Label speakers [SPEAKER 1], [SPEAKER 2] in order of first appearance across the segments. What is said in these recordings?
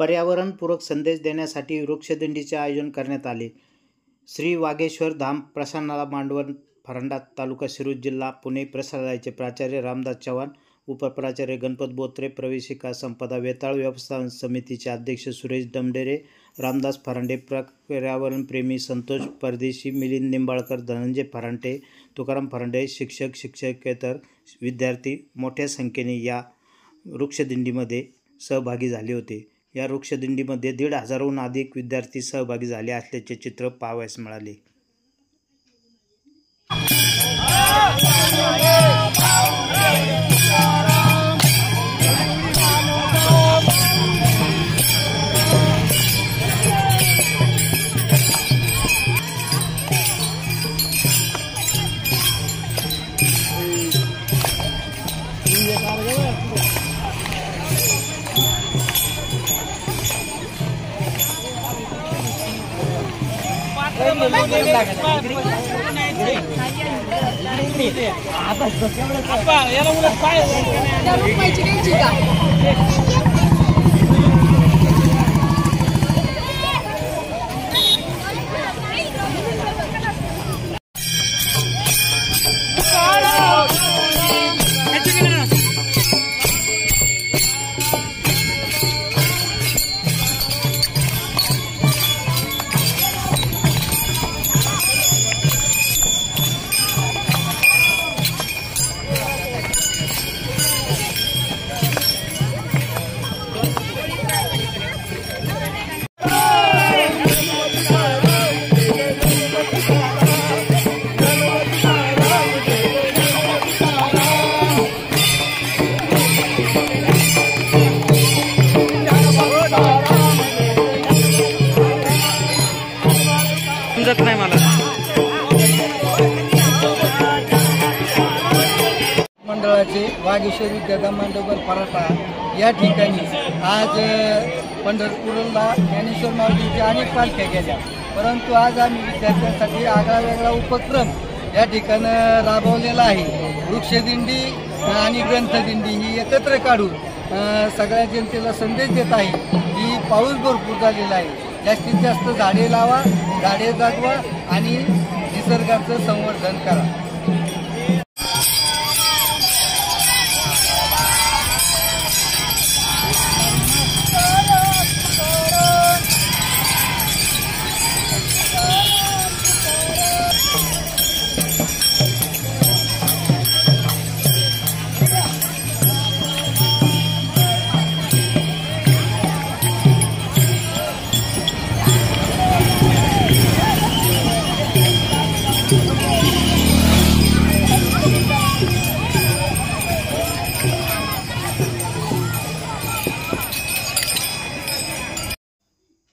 [SPEAKER 1] पर्यावरणपूरक संदेश देण्यासाठी वृक्षदिंडीचे आयोजन करण्यात आले। श्री वागेश्वर धाम प्रसारणाला मांडवण फरांडा तालुका शिरूर जिल्हा पुणे प्रसारालयाचे प्राचार्य रामदास चव्हाण, उपप्राचार्य गणपत बोत्रे, प्रवेशिका संपदा वेताळ, व्यवस्थापन समितीचे अध्यक्ष सुरेश डमडेरे, रामदास फरांडे, पर्यावरणप्रेमी संतोष परदेशी, मिलिंद निंबाळकर, धनंजय फरांडे, तुकाराम फरांडे, शिक्षक शिक्षकेतर विद्यार्थी मोठ्या संख्येने या वृक्षदिंडीमध्ये सहभागी झाले होते। या वृक्षदिंडीमध्ये 1,500हून अधिक विद्यार्थी सहभागी झाले असल्याचे चित्र पाहावयास मिळाले।
[SPEAKER 2] नाही मला
[SPEAKER 3] मंडळाचे वागेश्वर विद्याधाम मांडवगड फराटा या ठिकाणी आज पंढरपूरला ज्ञानेश्वर माऊलीच्या अनेक पालख्या गेल्या, परंतु आज आम्ही विद्यार्थ्यांसाठी आगळा वेगळा उपक्रम या ठिकाणी राबवलेला आहे। वृक्षदिंडी आणि ग्रंथदिंडी ही एकत्र काढून सगळ्या जनतेला संदेश देत आहे की पाऊस भरपूर झालेला आहे, जास्तीत जास्त झाडे लावा, झाडे जगवा आणि निसर्गाचं संवर्धन करा।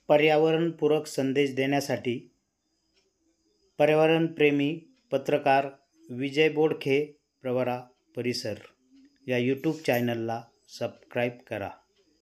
[SPEAKER 1] पर्यावरणपूरक संदेश देण्यासाठी पर्यावरणप्रेमी पत्रकार विजय बोडखे प्रवरा परिसर या यूट्यूब चॅनलला सबस्क्राईब करा।